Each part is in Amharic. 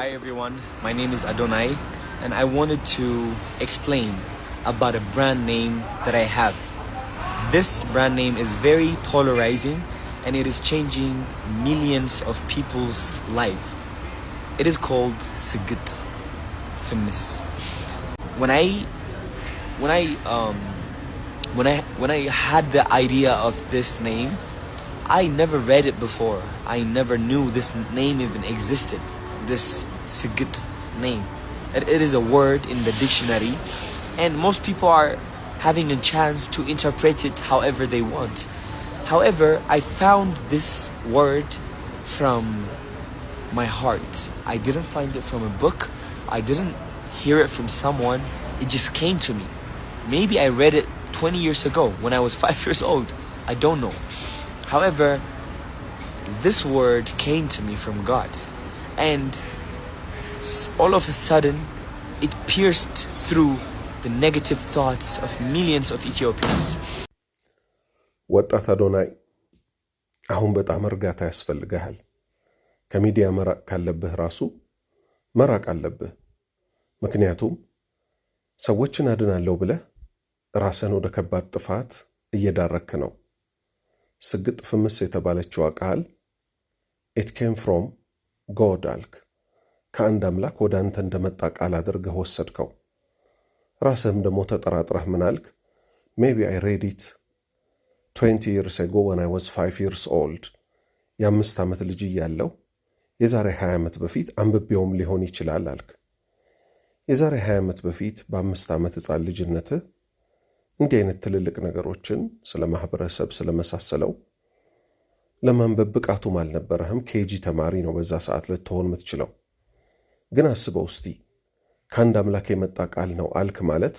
Hi everyone, my name is Adonai and I wanted to explain about a brand name that I have. This brand name is very polarizing and it is changing millions of people's life. It is called Sigit Femis. When I had the idea of this name, I never read it before. I never knew this name even existed. This Sigit name. It is a word in the dictionary, and most people are having a chance to interpret it however they want. However, I found this word from my heart. I didn't find it from a book. I didn't hear it from someone. It just came to me. Maybe I read it 20 years ago when I was 5 years old. I don't know. However, this word came to me from God. And all of a sudden, it pierced through the negative thoughts of millions of Ethiopians. ወጣት አዶናይ አሁን በጣም እርጋታ ያስፈልጋል። ከሚዲያ መራቅ ካለብህ ራሱ መራቅ አለብህ። ምክንያቱም ሰዎችን አድናለሁ ብለህ ራስን ወደ ከባድ ጥፋት እየዳረክ ነው። ስግጥ ፍምስ የተባለችው ቃል it came from God አልክ። ከአንድ አምላክ ወደ አንተ እንደመጣ ቃል አድርገህ ወሰድከው። ራስህም ደግሞ ተጠራጥረህ ምን አልክ? Maybe I read it 20 years ago when I was 5 years old. የ5 ዓመት ልጅ እያለሁ የዛሬ 20 ዓመት በፊት አንብቤውም ሊሆን ይችላል አልክ። የዛሬ 20 ዓመት በፊት በ5 ዓመት ሕፃን ልጅነትህ እንዲህ አይነት ትልልቅ ነገሮችን ስለ ማህበረሰብ ስለመሳሰለው ለማንበብ ብቃቱም አልነበረህም። ኬጂ ተማሪ ነው በዛ ሰዓት ልትሆን የምትችለው። ግን አስበው እስቲ ከአንድ አምላክ የመጣ ቃል ነው አልክ ማለት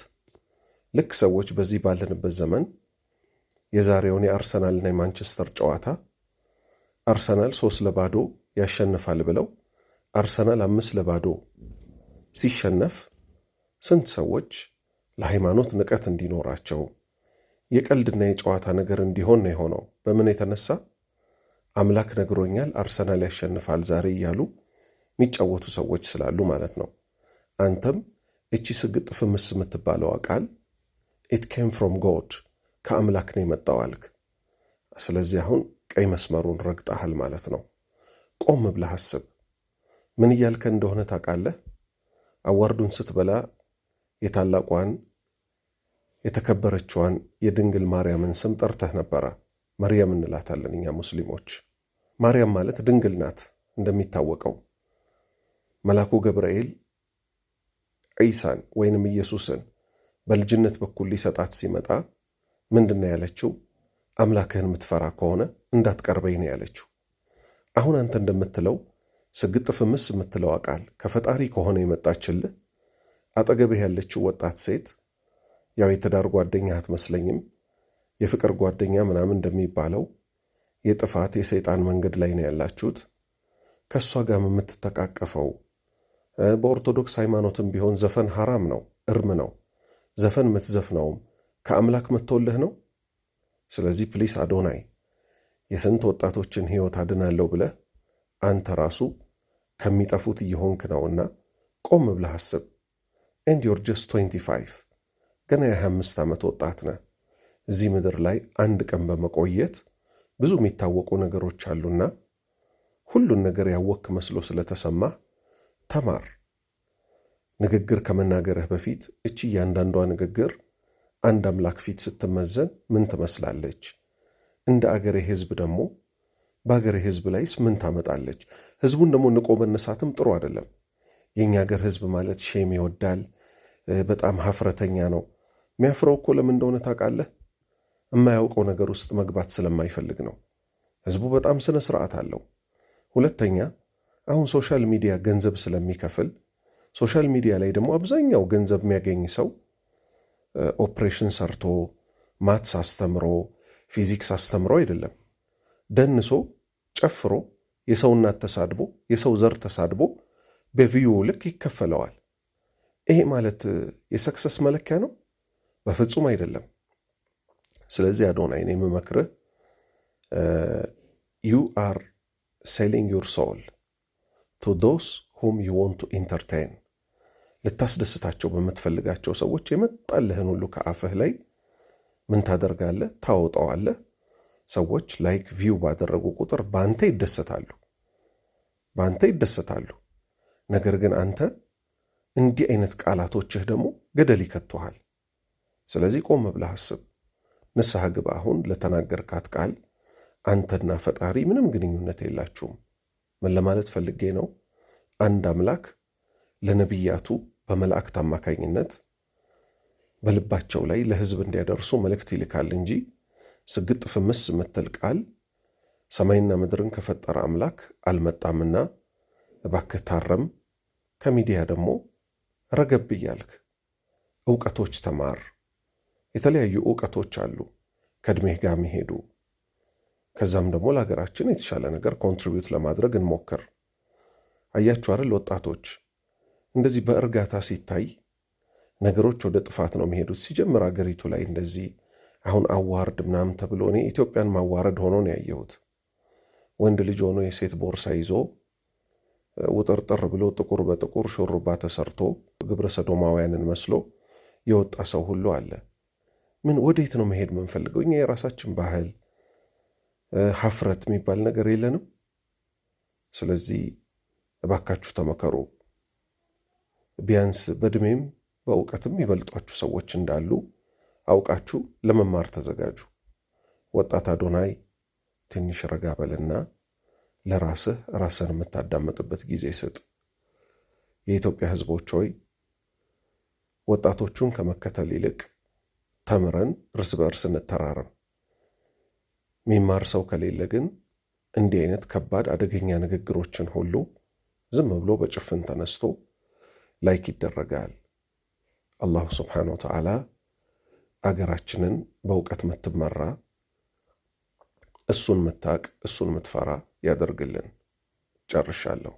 ልክ ሰዎች በዚህ ባለንበት ዘመን የዛሬውን የአርሰናልና የማንቸስተር ጨዋታ አርሰናል 3-0 ያሸንፋል ብለው አርሰናል 5-0 ሲሸነፍ ስንት ሰዎች ለሃይማኖት ንቀት እንዲኖራቸው የቀልድና የጨዋታ ነገር እንዲሆን ነው የሆነው። በምን የተነሳ? አምላክ ነግሮኛል አርሰናል ያሸንፋል ዛሬ እያሉ የሚጫወቱ ሰዎች ስላሉ ማለት ነው። አንተም እቺ ስግጥ ፍምስ የምትባለው ቃል it came from God ከአምላክ ነው የመጣው አልክ። ስለዚህ አሁን ቀይ መስመሩን ረግጠሃል ማለት ነው። ቆም ብለህ አስብ። ምን እያልከ እንደሆነ ታውቃለህ? አዋርዱን ስትበላ የታላቋን የተከበረችዋን የድንግል ማርያምን ስም ጠርተህ ነበረ። ማርያም እንላታለን እኛ ሙስሊሞች። ማርያም ማለት ድንግል ናት። እንደሚታወቀው መልአኩ ገብርኤል ዒሳን ወይንም ኢየሱስን በልጅነት በኩል ሊሰጣት ሲመጣ ምንድነው ያለችው? አምላክህን የምትፈራ ከሆነ እንዳትቀርበኝ ነው ያለችው። አሁን አንተ እንደምትለው ስግጥ ፍምስ የምትለው ቃል ከፈጣሪ ከሆነ የመጣችልህ አጠገብህ ያለችው ወጣት ሴት ያው የትዳር ጓደኛ አትመስለኝም። የፍቅር ጓደኛ ምናምን እንደሚባለው የጥፋት የሰይጣን መንገድ ላይ ነው ያላችሁት። ከሷ ጋር የምትተቃቀፈው በኦርቶዶክስ ሃይማኖትም ቢሆን ዘፈን ሐራም ነው፣ እርም ነው። ዘፈን የምትዘፍነውም ከአምላክ መጥቶልህ ነው። ስለዚህ ፕሊስ አዶናይ የስንት ወጣቶችን ሕይወት አድናለሁ ብለህ አንተ ራሱ ከሚጠፉት እየሆንክ ነውና ቆም ብለህ አስብ። and you're just 25 ገና የ25 ዓመት ወጣት ነህ። እዚህ ምድር ላይ አንድ ቀን በመቆየት ብዙ የሚታወቁ ነገሮች አሉና ሁሉን ነገር ያወክ መስሎ ስለተሰማ ተማር። ንግግር ከመናገርህ በፊት እቺ እያንዳንዷ ንግግር አንድ አምላክ ፊት ስትመዘን ምን ትመስላለች? እንደ አገሬ ህዝብ ደግሞ በአገሬ ህዝብ ላይስ ምን ታመጣለች? ህዝቡን ደግሞ ንቆ መነሳትም ጥሩ አይደለም። የኛ ሀገር ህዝብ ማለት ሼም ይወዳል፣ በጣም ሀፍረተኛ ነው። የሚያፍረው እኮ ለምን እንደሆነ ታውቃለህ? የማያውቀው ነገር ውስጥ መግባት ስለማይፈልግ ነው። ህዝቡ በጣም ስነ ስርዓት አለው። ሁለተኛ አሁን ሶሻል ሚዲያ ገንዘብ ስለሚከፍል ሶሻል ሚዲያ ላይ ደግሞ አብዛኛው ገንዘብ የሚያገኝ ሰው ኦፕሬሽን ሰርቶ ማትስ አስተምሮ ፊዚክስ አስተምሮ አይደለም። ደንሶ ጨፍሮ የሰው እናት ተሳድቦ የሰው ዘር ተሳድቦ በቪው ልክ ይከፈለዋል። ይሄ ማለት የሰክሰስ መለኪያ ነው? በፍጹም አይደለም። ስለዚህ አዶናይ እኔ የምመክርህ you are selling your soul to those whom you want to entertain ልታስደስታቸው በምትፈልጋቸው ሰዎች የመጣልህን ሁሉ ከአፍህ ላይ ምን ታደርጋለህ? ታወጣዋለህ። ሰዎች ላይክ ቪው ባደረጉ ቁጥር በአንተ ይደሰታሉ። ነገር ግን አንተ እንዲህ አይነት ቃላቶችህ ደግሞ ገደል ይከቱሃል። ስለዚህ ቆም ብለህ አስብ፣ ንስሐ ግባ። አሁን ለተናገርካት ቃል አንተና ፈጣሪ ምንም ግንኙነት የላችሁም። ምን ለማለት ፈልጌ ነው? አንድ አምላክ ለነቢያቱ በመላእክት አማካኝነት በልባቸው ላይ ለሕዝብ እንዲያደርሱ መልእክት ይልካል እንጂ ስግጥ ፍምስ ምትል ቃል ሰማይና ምድርን ከፈጠረ አምላክ አልመጣምና እባክህ ታረም። ከሚዲያ ደግሞ ረገብ እያልክ ዕውቀቶች ተማር። የተለያዩ ዕውቀቶች አሉ ከዕድሜህ ጋር የሚሄዱ። ከዛም ደግሞ ለሀገራችን የተሻለ ነገር ኮንትሪቢዩት ለማድረግ እንሞክር። አያችሁ አይደል ወጣቶች፣ እንደዚህ በእርጋታ ሲታይ ነገሮች ወደ ጥፋት ነው የሚሄዱት። ሲጀምር አገሪቱ ላይ እንደዚህ አሁን አዋርድ ምናምን ተብሎ እኔ ኢትዮጵያን ማዋረድ ሆኖ ነው ያየሁት። ወንድ ልጅ ሆኖ የሴት ቦርሳ ይዞ ውጥርጥር ብሎ ጥቁር በጥቁር ሹሩባ ተሰርቶ ግብረ ሰዶማውያንን መስሎ የወጣ ሰው ሁሉ አለ። ምን ወዴት ነው መሄድ የምንፈልገው? እኛ የራሳችን ባህል ሀፍረት የሚባል ነገር የለንም። ስለዚህ እባካችሁ ተመከሩ። ቢያንስ በዕድሜም በእውቀትም ይበልጧችሁ ሰዎች እንዳሉ አውቃችሁ ለመማር ተዘጋጁ። ወጣት አዶናይ ትንሽ ረጋ በልና ራስን የምታዳምጥበት ጊዜ ስጥ። የኢትዮጵያ ሕዝቦች ሆይ ወጣቶቹን ከመከተል ይልቅ ተምረን እርስ በእርስ እንተራረም። ሚማር ሰው ከሌለ ግን እንዲህ አይነት ከባድ አደገኛ ንግግሮችን ሁሉ ዝም ብሎ በጭፍን ተነስቶ ላይክ ይደረጋል። አላሁ ስብሓነሁ ወተዓላ አገራችንን በእውቀት ምትመራ እሱን ምታቅ እሱን ምትፈራ ያደርግልን። ጨርሻለሁ።